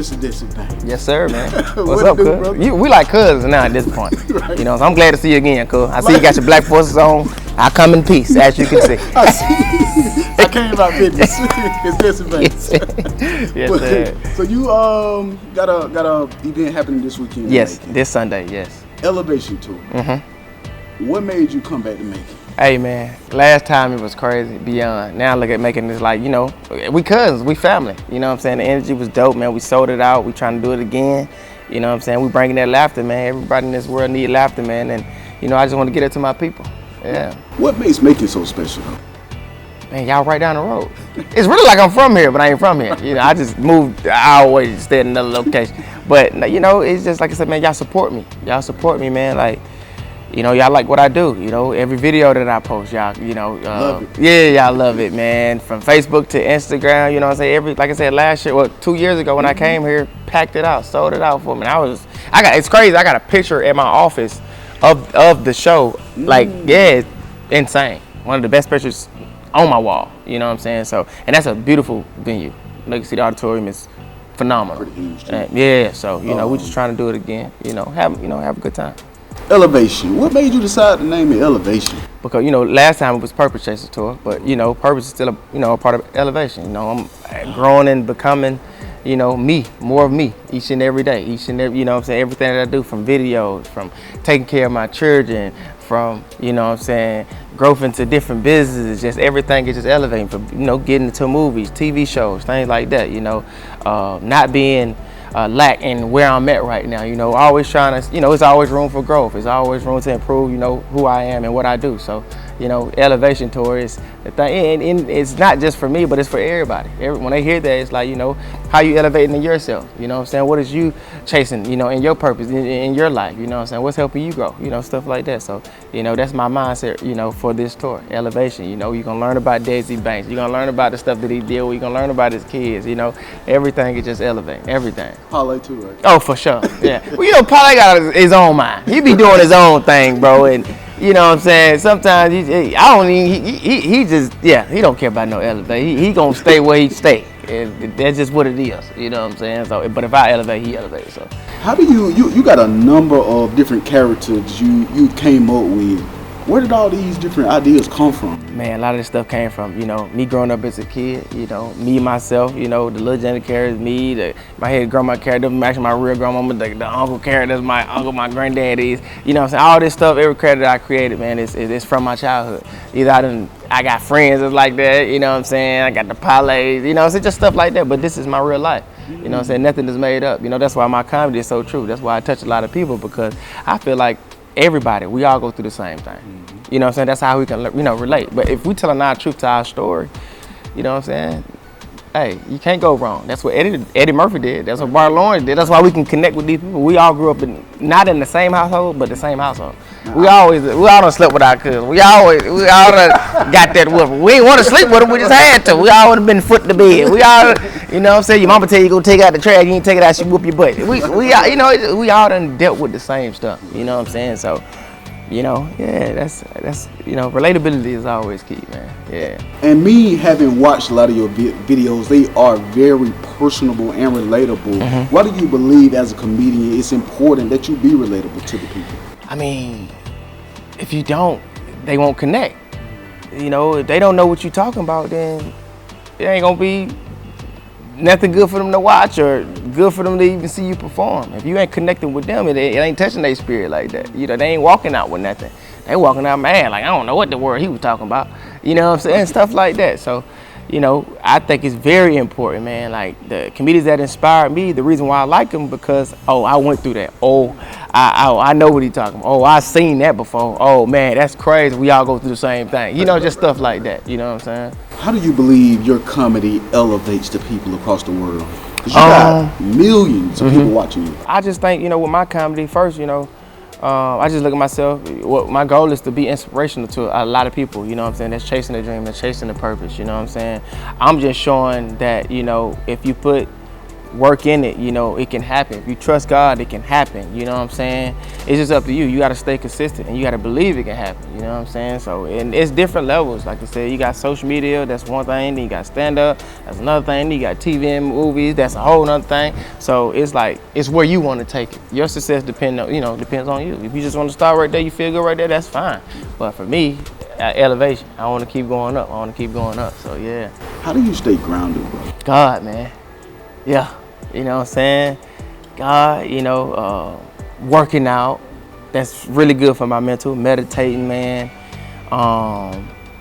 Mr. Desi Banks. Yes, sir, man. What What's up, it do, cuz? brother? We like cousins now at this point. Right. You know, so I'm glad to see you again, cuz. I see you got your black forces on. I come in peace, as you can see. I see. I came about business. It's Desi Banks. Yes, sir. So you got a event happening this weekend? Yes, this Sunday, yes. Elevation tour. What made you come back to make it? Hey, man, last time it was crazy, beyond. Now look at making this like, you know, we cousins, we family. You know what I'm saying? The energy was dope, man. We sold it out. We trying to do it again. You know what I'm saying? We bringing that laughter, man. Everybody in this world need laughter, man. And, you know, I just want to get it to my people. Yeah. What makes Macon so special, though? Man, y'all right down the road. It's really like I'm from here, but I ain't from here. You know, I just moved an hour away to stay in another location. But, you know, it's just like I said, man, y'all support me. Y'all support me, man. Like, you know, y'all like what I do. You know, every video that I post, y'all, you know, love it. Yeah, y'all love it, man. From Facebook to Instagram, you know what I'm saying? Like I said, last year, 2 years ago when I came here, packed it out, sold it out for me. It's crazy. I got a picture at my office of the show. Like, yeah, it's insane. One of the best pictures on my wall, you know what I'm saying? So, and that's a beautiful venue. You can see the auditorium is phenomenal. Pretty huge, too. Yeah, so, you know, we're just trying to do it again, have a good time. Elevation. What made you decide to name it Elevation? Because, you know, last time it was Purpose Chaser Tour, but, you know, Purpose is still a part of Elevation. You know, I'm growing and becoming, you know, more of me each and every day. You know what I'm saying, everything that I do, from videos, from taking care of my children, from, you know what I'm saying, growth into different businesses, just everything is just elevating, from, you know, getting into movies, TV shows, things like that, you know, not being lack in where I'm at right now, you know, always trying to, you know, it's always room for growth. It's always room to improve, you know, who I am and what I do. So, you know, Elevation Tour is the thing, and it's not just for me, but it's for everybody. When they hear that, it's like, you know, how you elevating in yourself, you know what I'm saying? What is you chasing, you know, in your purpose, in your life, you know what I'm saying? What's helping you grow, you know, stuff like that. So, you know, that's my mindset, you know, for this tour, Elevation. You know, you're going to learn about Desi Banks. You're going to learn about the stuff that he did. You're going to learn about his kids, you know. Everything is just elevating, everything. Parlay too, right? Oh, for sure, yeah. Well, you know, Parlay got his own mind. He be doing his own thing, bro, and you know what I'm saying? Sometimes he don't care about no elevate. He gonna stay where he stay. And that's just what it is. You know what I'm saying? So, but if I elevate, he elevates. So, how do you got a number of different characters you came up with? Where did all these different ideas come from? Man, a lot of this stuff came from, you know, me growing up as a kid, you know, me, myself, you know, the little Jenny character, me, my head grandma character, actually my real grandmama, the uncle character, my uncle, my granddad is, you know what I'm saying? All this stuff, every character that I created, man, it's from my childhood. Either I got friends that's like that, you know what I'm saying? I got the parlays, you know, it's just stuff like that, but this is my real life. You know what I'm saying? Nothing is made up. You know, that's why my comedy is so true. That's why I touch a lot of people, because I feel like everybody, we all go through the same thing. You know what I'm saying? That's how we can, you know, relate. But if we telling our truth to our story, you know what I'm saying? Hey, you can't go wrong. That's what Eddie Murphy did. That's what Bart Lawrence did. That's why we can connect with these people. We all grew up not in the same household, but the same household. We all done slept with our cousins. We all done got that with them. We ain't want to sleep with them. We just had to. We all would have been foot to bed. We all, you know what I'm saying? Your mama tell you go take out the trash. You ain't take it out, she whoop your butt. We all, you know, we all done dealt with the same stuff. You know what I'm saying? So, you know, yeah, that's you know, relatability is always key, man. Yeah. And me having watched a lot of your videos, they are very personable and relatable. Why do you believe, as a comedian, it's important that you be relatable to the people? I mean, if you don't, they won't connect. You know, if they don't know what you're talking about, then it ain't gonna be nothing good for them to watch or good for them to even see you perform. If you ain't connecting with them, it ain't touching their spirit like that. You know, they ain't walking out with nothing. They walking out mad, like, I don't know what the word he was talking about. You know what I'm saying? Stuff like that. So, you know, I think it's very important, man. Like, the comedians that inspired me, the reason why I like them, because, oh, I went through that. Oh, I know what he's talking about. Oh, I seen that before. Oh, man, that's crazy. We all go through the same thing. You know, just stuff like that. You know what I'm saying? How do you believe your comedy elevates the people across the world? Because you got millions of people watching you. I just think, you know, with my comedy, first, you know, I just look at myself, what my goal is to be inspirational to a lot of people, you know what I'm saying, that's chasing a dream, that's chasing a purpose, you know what I'm saying. I'm just showing that, you know, if you put work in it, you know, it can happen. If you trust God, it can happen. You know what I'm saying? It's just up to you. You got to stay consistent and you got to believe it can happen. You know what I'm saying? So, and it's different levels. Like I said, you got social media, that's one thing. Then you got stand up, that's another thing. Then you got TV and movies, that's a whole other thing. So it's like, it's where you want to take it. Your success depends on you. If you just want to start right there, you feel good right there, that's fine. But for me, elevation, I want to keep going up. So yeah. How do you stay grounded, bro? God, man. Yeah. You know what I'm saying? God, you know, working out, that's really good for my mental. Meditating, man.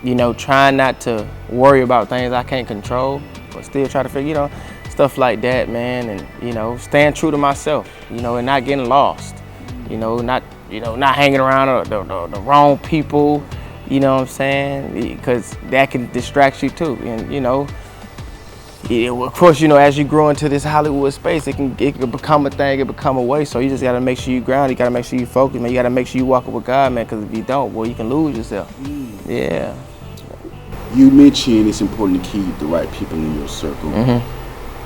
You know, trying not to worry about things I can't control, but still try to figure, you know, stuff like that, man. And, you know, staying true to myself, you know, and not getting lost. You know, not hanging around the wrong people, you know what I'm saying? Because that can distract you too. And, you know, of course, you know, as you grow into this Hollywood space, it can become a thing, it become a way. So you just gotta make sure you ground, you gotta make sure you focus, man. You gotta make sure you walk with God, man, because if you don't, boy, you can lose yourself. Yeah. You mentioned it's important to keep the right people in your circle.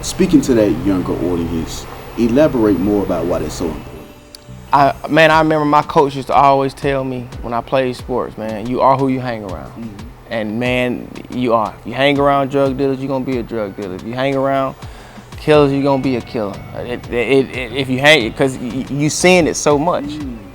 Speaking to that younger audience, elaborate more about why that's so important. I remember my coach used to always tell me when I played sports, man, you are who you hang around. And man, you are. If you hang around drug dealers, you're gonna be a drug dealer. If you hang around killers, you're gonna be a killer. If you hang, because you seeing it so much.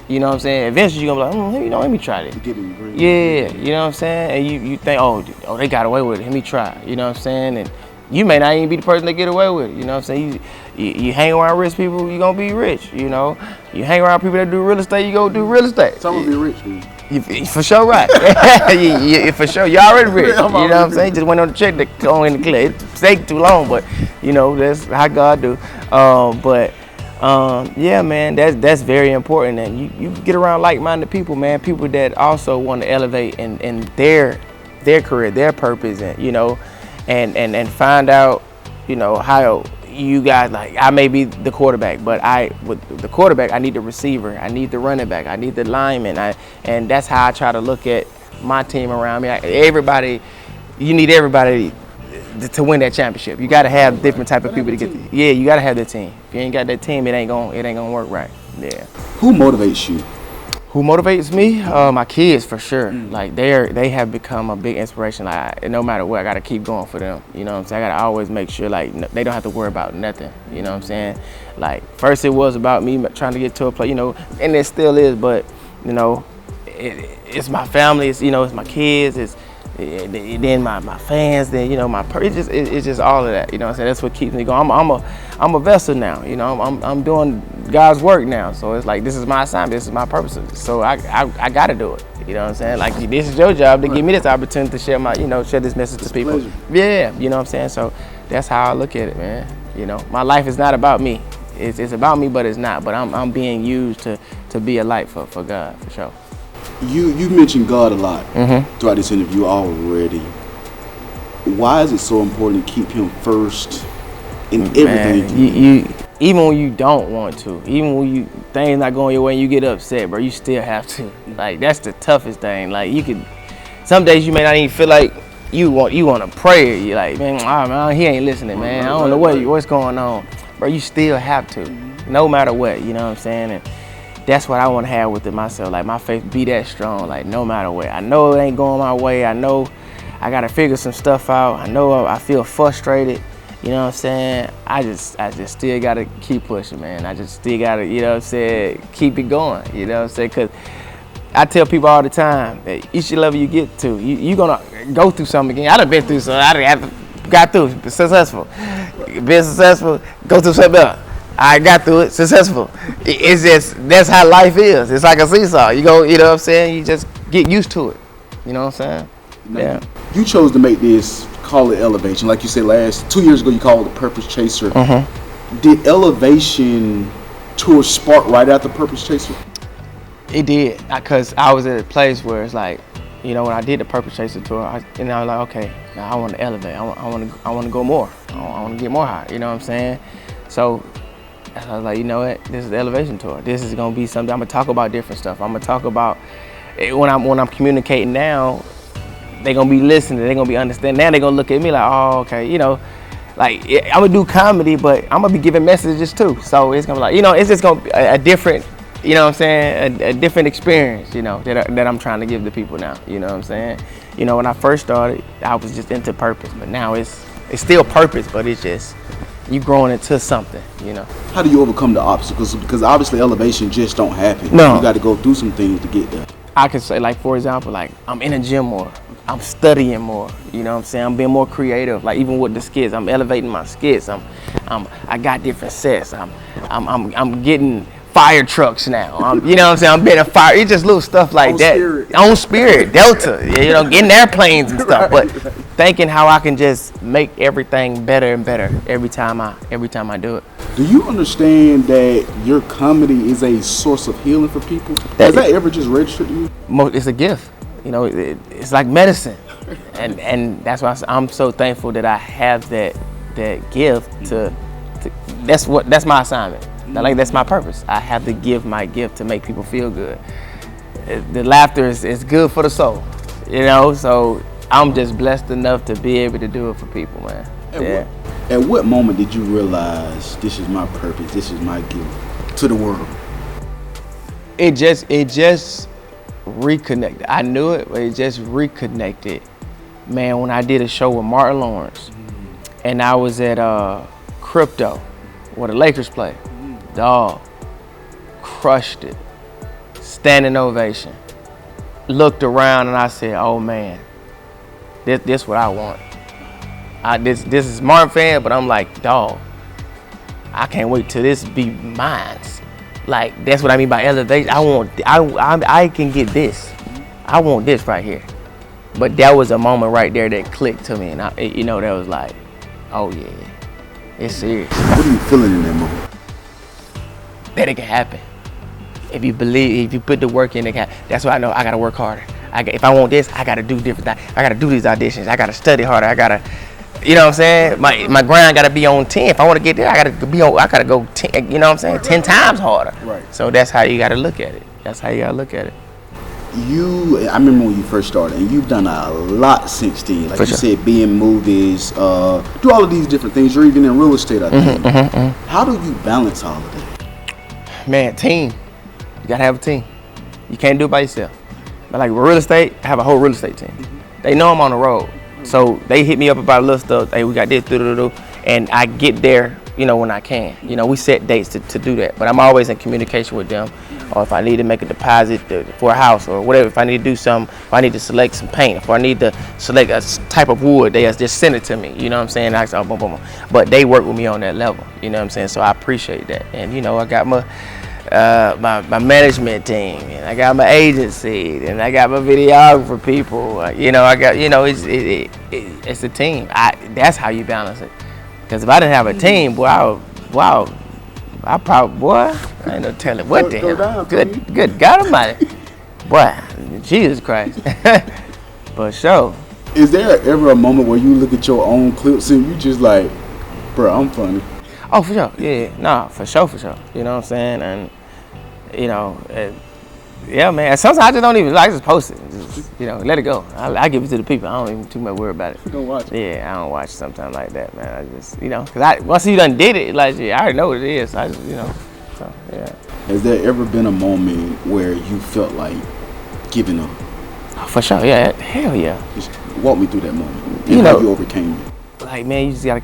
You know what I'm saying? Eventually you're gonna be like, you know, let me try this. Yeah, you know what I'm saying? And you think, oh, they got away with it, let me try it. You know what I'm saying? And you may not even be the person that get away with it. You know what I'm saying? You hang around rich people, you're gonna be rich, you know? You hang around people that do real estate, you go do real estate. Some will be rich, dude. You for sure right. For sure, you already rich. You know what I'm saying? Just went on the check to go in the clear. It take too long, but you know that's how God do. Yeah, man, that's very important. And you get around like-minded people, man. People that also want to elevate in their career, their purpose, and you know, and find out, you know, how. You guys, like, I may be the quarterback, but with the quarterback, I need the receiver, I need the running back, I need the lineman, and that's how I try to look at my team around me. You need everybody to win that championship. You got to have different type of people to get. Yeah, you got to have that team. If you ain't got that team, it ain't gonna work right. Yeah. Who motivates you? Who motivates me? My kids, for sure. Like they have become a big inspiration. Like no matter what, I gotta keep going for them. You know what I'm saying? I gotta always make sure like they don't have to worry about nothing. You know what I'm saying? Like first it was about me trying to get to a place, you know, and it still is. But you know, it's my family. It's, you know, it's my kids. It's then my fans. Then you know it's just all of that. You know what I'm saying? That's what keeps me going. I'm a vessel now. You know, I'm doing God's work now. So it's like this is my assignment. This is my purpose. So I got to do it. You know what I'm saying? Like this is your job to give me this opportunity to share share this message to people. Pleasure. Yeah, you know what I'm saying? So that's how I look at it, man. You know, my life is not about me. It's about me, but it's not. But I'm being used to be a light for God, for sure. You mentioned God a lot throughout this interview already. Why is it so important to keep Him first in everything you even when you don't want to, even when things not going your way and you get upset, bro, you still have to. Like that's the toughest thing. Like some days you may not even feel like you want to pray. You're like, man, he ain't listening, man. I don't know what's going on, bro. You still have to, no matter what. You know what I'm saying? And that's what I want to have with it myself. Like my faith be that strong. Like no matter what. I know it ain't going my way. I know I gotta figure some stuff out. I know I feel frustrated. You know what I'm saying? I just still gotta keep pushing, man. I just still gotta, you know what I'm saying, keep it going. You know what I'm saying? Cause I tell people all the time that each level you get to, you gonna go through something again. I done been through something. Got through, successful. Been successful, go through something else. I got through it, successful. It's just, that's how life is. It's like a seesaw. You know what I'm saying? You just get used to it. You know what I'm saying? Yeah. You chose to make this, call it elevation. Like you said 2 years ago, you called it Purpose Chaser. Did elevation tour spark right after Purpose Chaser? It did, because I was at a place where it's like, you know, when I did the Purpose Chaser tour, I was like, okay, now I want to elevate. I want to go more. I want to get more high. You know what I'm saying? So I was like, you know what? This is the elevation tour. This is gonna be something. I'm gonna talk about different stuff. I'm gonna talk about when I'm communicating now. They're gonna be listening. They're gonna be understanding. Now they're gonna look at me like, oh, okay, you know. I'm gonna do comedy, but I'm gonna be giving messages too. So it's gonna be like, it's just gonna be a different, you know what I'm saying, a different experience, that I'm trying to give to people now. You know what I'm saying? When I first started, I was just into purpose, but now it's still purpose, but it's just you growing into something. How do you overcome the obstacles? Because obviously elevation just don't happen. No. You got to go through some things to get there. I could say, like, for example, like, I'm in the gym more. I'm studying more. You know what I'm saying? I'm being more creative. Like, even with the skits, I'm elevating my skits. I got different sets. I'm getting fire trucks now. You know what I'm saying? I'm being a fire. It's just little stuff like that. On Spirit, Delta. Getting airplanes and stuff. But thinking how I can just make everything better and better every time I do it. Do you understand that your comedy is a source of healing for people? Has that ever just registered to you? It's a gift. It's like medicine, and that's why I'm so thankful that I have that gift that's my assignment. Like, that's my purpose. I have to give my gift to make people feel good. The laughter is good for the soul, so I'm just blessed enough to be able to do it for people, man. At what moment did you realize this is my purpose, this is my gift to the world? It just reconnected. I knew it, but it just reconnected. Man, when I did a show with Martin Lawrence, and I was at Crypto, where the Lakers play. Dog, crushed it. Standing ovation. Looked around and I said, oh man, this what I want. This is Martin fan, but I'm like, dog, I can't wait till this be mine. Like, that's what I mean by elevation. I can get this. I want this right here. But that was a moment right there that clicked to me, and that was like, oh yeah, it's serious. What are you feeling in that moment? That it can happen. If you believe, if you put the work in, it can. That's why I know I gotta work harder. If I want this, I gotta do different things. I gotta do these auditions. I gotta study harder. I gotta, you know what I'm saying? My grind gotta be on 10. If I want to get there, I gotta go 10. You know what I'm saying? 10 times harder. Right. So that's how you gotta look at it. I remember when you first started, and you've done a lot since then. Like you said, be in movies, do all of these different things. You're even in real estate, I think. How do you balance all of that? Man, team. You gotta have a team. You can't do it by yourself. But like with real estate, I have a whole real estate team. They know I'm on the road. So they hit me up about a little stuff. Hey, we got this, and I get there, when I can. We set dates to do that. But I'm always in communication with them. Or if I need to make a deposit for a house or whatever, if I need to do something, if I need to select some paint, if I need to select a type of wood, they just send it to me. You know what I'm saying? I say, boom, boom, boom. But they work with me on that level. You know what I'm saying? So I appreciate that. And I got my management team, and I got my agency, and I got my videographer people. I got it's a team. That's how you balance it. Because if I didn't have a team, boy, I probably, I ain't no telling what the hell. Good God Almighty, boy, Jesus Christ. But sure. Is there ever a moment where you look at your own clips and you just like, bro, I'm funny? Oh, for sure, yeah, nah, for sure. You know what I'm saying? And yeah, man. Sometimes I just don't even just post it. Just, let it go. I give it to the people. I don't even too much worry about it. You don't watch it? Yeah, I don't watch sometimes like that, man. I just, because once you done did it, like, I already know what it is. So I just, so yeah. Has there ever been a moment where you felt like giving up? Oh, for sure, yeah. Hell yeah. Just walk me through that moment and how you overcame it. Like, man, you just gotta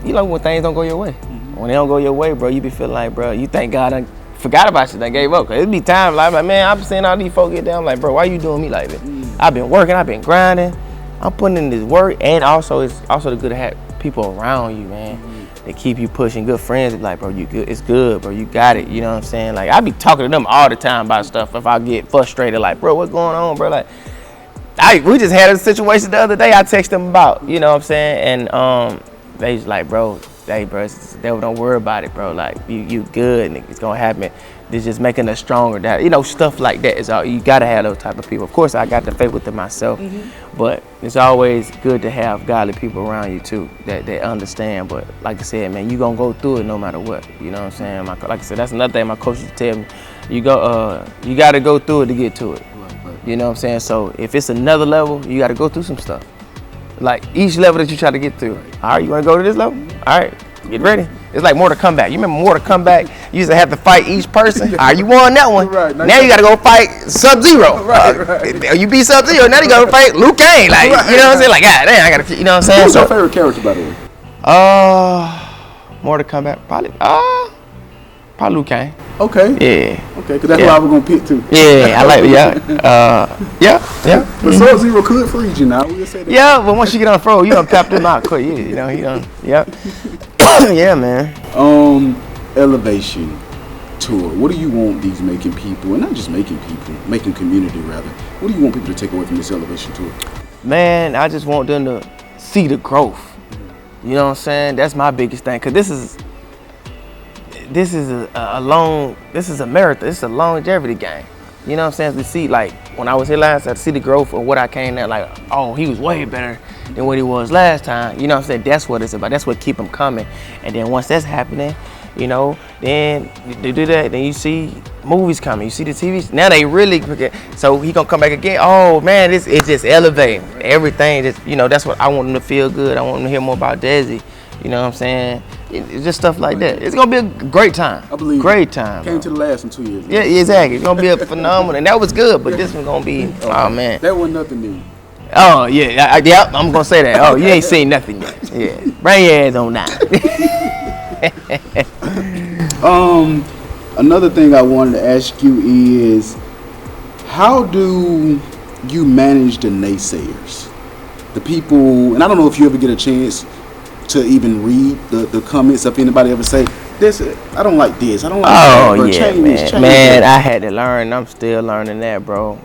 when things don't go your way. When they don't go your way, bro, you be feeling like, bro, you thank God I forgot about you, I gave up. Cause it be times like, man, I've seen all these folks get down. I'm like, bro, why you doing me like that? I've been working, I've been grinding, I'm putting in this work, and also it's also good to have people around you, man. They keep you pushing. Good friends be like, bro, you good, it's good, bro, you got it. You know what I'm saying? Like, I be talking to them all the time about stuff. If I get frustrated, like, bro, what's going on, bro? Like, we just had a situation the other day. I text them about, you know what I'm saying, and they just like, bro, hey, bro, don't worry about it, bro. Like, you good, and it's gonna happen. This just making us stronger. That, stuff like that is all. You gotta have those type of people. Of course, I got the faith within myself, but it's always good to have godly people around you too that understand. But like I said, man, you gonna go through it no matter what. You know what I'm saying? Like I said, that's another thing my coach used to tell me. You gotta go through it to get to it. You know what I'm saying? So if it's another level, you gotta go through some stuff. Like each level that you try to get to. All right, you want to go to this level? All right, get ready. It's like Mortal Kombat. You remember Mortal Kombat? You used to have to fight each person. All right, you won that one. Right, now you got to go fight Sub-Zero. Right. You beat Sub-Zero. Now you got to fight Liu Kang. Like, you know what I'm saying? Like, God damn, I got to, you know what I'm saying? Who's your favorite character, by the way? Mortal Kombat, probably Liu Kang. Okay. Yeah. Okay, because that's what I was gonna pick too. Yeah, I like. Yeah. But Sub-Zero could freeze you now. We'll say that. Yeah, but once you get on the floor, you done tapped him out quick. You know, he done. Yep. Yeah, man. Elevation tour. What do you want these making people, and not just making people, making community rather? What do you want people to take away from this elevation tour? Man, I just want them to see the growth. You know what I'm saying? That's my biggest thing. Cause this is a marathon. This is a longevity game. You know what I'm saying? To see, like, when I was here last, I see the growth of what I came there. Like, oh, he was way better than what he was last time. You know what I'm saying? That's what it's about. That's what keep him coming. And then once that's happening, you know, then they do that. Then you see movies coming. You see the TV. Now they really, so he gonna come back again. Oh man, it's just elevating everything. Just, you know, that's what I want him to feel good. I want him to hear more about Desi. You know what I'm saying? It's just stuff like that. It's gonna be a great time. I believe. Great time. Came to the last in 2 years. Yeah, exactly. It's gonna be a phenomenal, and that was good. But this one's gonna be, oh man. That wasn't nothing new. Oh yeah, yeah. I'm gonna say that. Oh, you ain't seen nothing yet. Yeah, bring your ass on down. Another thing I wanted to ask you is, how do you manage the naysayers, the people? And I don't know if you ever get a chance to even read the comments. If anybody ever say this, I don't like this, I don't like that. Oh yeah, man. I had to learn. I'm still learning that, bro.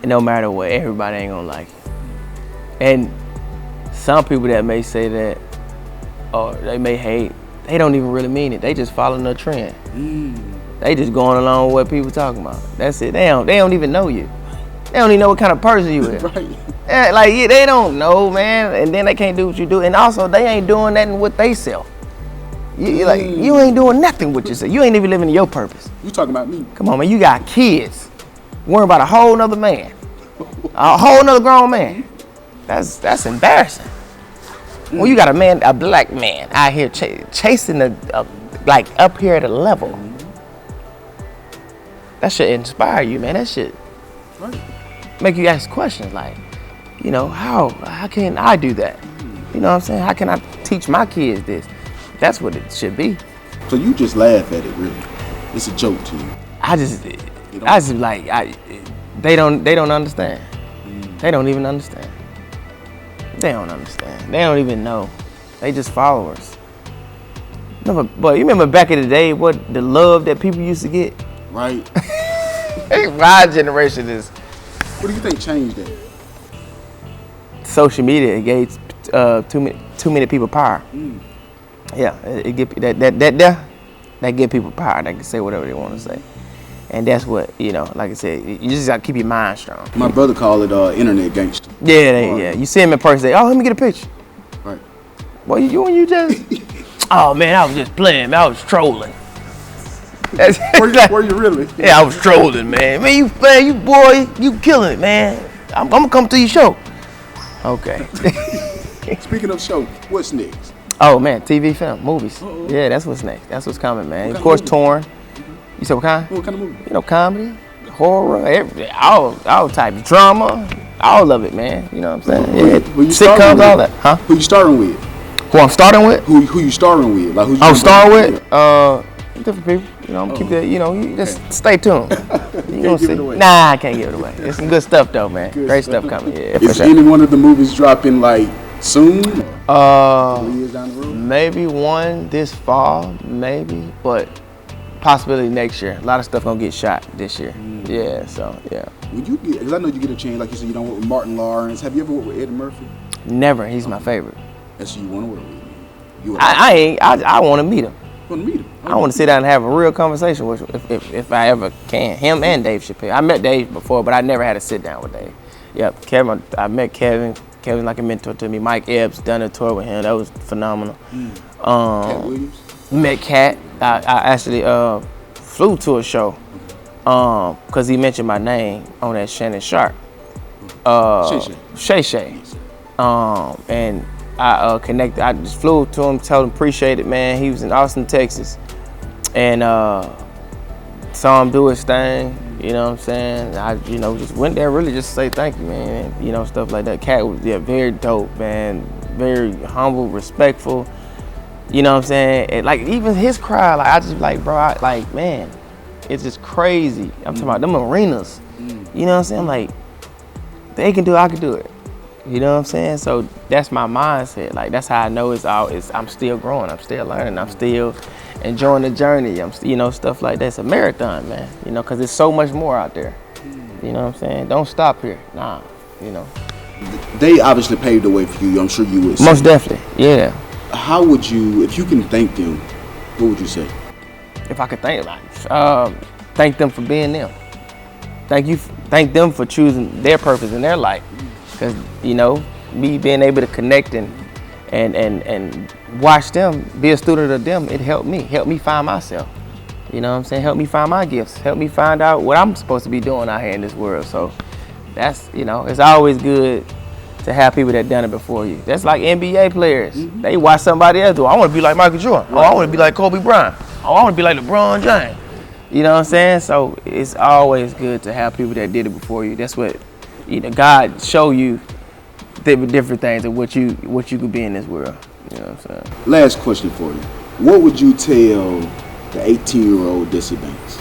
And no matter what, everybody ain't gonna like it. And some people that may say that, or they may hate, they don't even really mean it. They just following the trend. They just going along with what people talking about. That's it. They don't even know you. They don't even know what kind of person you is. Right. Yeah, like, yeah, they don't know, man. And then they can't do what you do. And also, they ain't doing nothing with they self. You ain't doing nothing with yourself. You ain't even living your purpose. You talking about me? Come on, man. You got kids. Worrying about a whole nother man. A whole nother grown man. That's embarrassing. When you got a black man out here chasing like up here at a level. That should inspire you, man. That should make you ask questions like, you know, how can I do that? You know what I'm saying? How can I teach my kids this? That's what it should be. So you just laugh at it, really? It's a joke to you. They don't understand. They don't even understand. They don't understand. They don't even know. They just followers. But you remember back in the day, what the love that people used to get? Right. My generation is. What do you think changed that? Social media, it gave too many people power. Yeah, it give that give people power. They can say whatever they want to say, and that's what, you know. Like I said, you just gotta keep your mind strong. My brother called it internet gangster. Yeah. You see him in person, say, "Oh, let me get a picture." Right. What you just? Oh man, I was just playing. Man, I was trolling. Were you really? Yeah, I was trolling, man. Man, you killing it, man. I'm gonna come to your show. Okay. Speaking of show, what's next? Oh man, TV, film, movies. Yeah, that's what's next. That's what's coming, man. Of course, Torn. You said what kind? What kind of movie? You know, comedy, horror, all types, drama, all of it, man. You know what I'm saying? Yeah. Who you Sitcoms, all that. Huh? Who you starting with? Who I'm starting with? Who you starting with? Like I'm starting with different people. You know, I'm gonna keep that. You know, you just stay tuned. You gonna see? Nah, I can't give it away. It's some good stuff though, man. Great stuff coming. Yeah. Is any one of the movies dropping like soon? 3 years down the road? Maybe one this fall, maybe, but possibility next year. A lot of stuff gonna get shot this year. Yeah, so yeah. Would you get? Because I know you get a chance, like you said, you don't work with Martin Lawrence. Have you ever worked with Eddie Murphy? Never. He's my favorite. That's who you want to work with. I want to meet him. Want to meet him? I want to sit down and have a real conversation with him if I ever can. Him and Dave Chappelle. I met Dave before, but I never had a sit down with Dave. Yep, Kevin. I met Kevin. Kevin's like a mentor to me. Mike Epps done a tour with him. That was phenomenal. Cat Williams. Met Cat. I actually flew to a show because he mentioned my name on that Shannon Sharp. Shay Shay. And I connected. I just flew to him, told him appreciate it, man. He was in Austin, Texas, and saw him do his thing. You know what I'm saying? I, just went there really just to say thank you, man. And, stuff like that. Cat was very dope, man. Very humble, respectful. You know what I'm saying? And, like, even his crowd, like, I just like, bro, man, it's just crazy. I'm talking about them arenas. You know what I'm saying? Like, they can do it, I can do it. You know what I'm saying? So that's my mindset. Like, that's how I know I'm still growing. I'm still learning. I'm still enjoying the journey. I'm, stuff like that. It's a marathon, man. Because there's so much more out there. You know what I'm saying? Don't stop here. Nah, They obviously paved the way for you. I'm sure you would say. Most definitely, yeah. How would you, if you can thank them, what would you say? If I could thank them for being them. Thank them for choosing their purpose in their life. Because, me being able to connect and watch them, be a student of them, it helped me find myself. You know what I'm saying? Help me find my gifts. Help me find out what I'm supposed to be doing out here in this world. So that's, it's always good to have people that done it before you. That's like NBA players. They watch somebody else do. I want to be like Michael Jordan. Oh, I want to be like Kobe Bryant. Oh, I want to be like LeBron James. You know what I'm saying? So it's always good to have people that did it before you. That's what, God show you different things of what you could be in this world. You know what I'm saying? Last question for you. What would you tell the 18-year-old Desi Banks?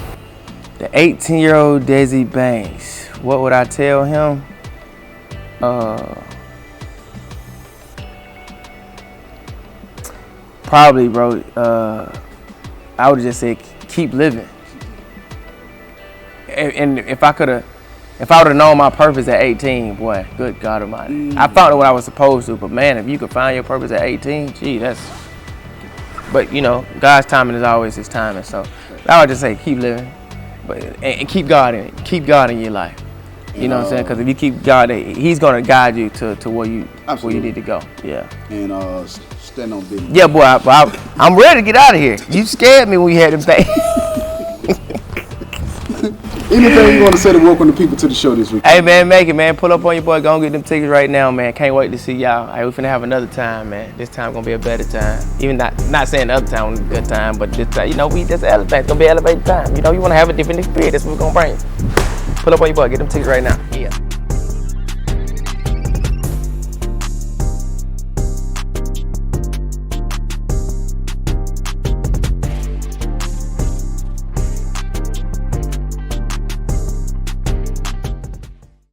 The 18-year-old Desi Banks. What would I tell him? Probably, bro, I would just say keep living. And if I would have known my purpose at 18, boy, good God Almighty. I found out what I was supposed to, but man, if you could find your purpose at 18, gee, but God's timing is always His timing. So I would just say keep living, and keep God in it. Keep God in your life. You know what I'm saying? Because if you keep God, He's gonna guide you to where you need to go. Yeah. And stand on business. Yeah, boy, I'm ready to get out of here. You scared me when you had them things. Anything you want to say to welcome the people to the show this week? Hey, man, make it, man. Pull up on your boy. Go and get them tickets right now, man. Can't wait to see y'all. Hey, we finna have another time, man. This time gonna be a better time. Even not saying the other time was a good time, but this time, we just elevate. It's gonna be an elevated time. You want to have a different experience. That's what we're gonna bring. Pull up on your boy. Get them tickets right now. Yeah.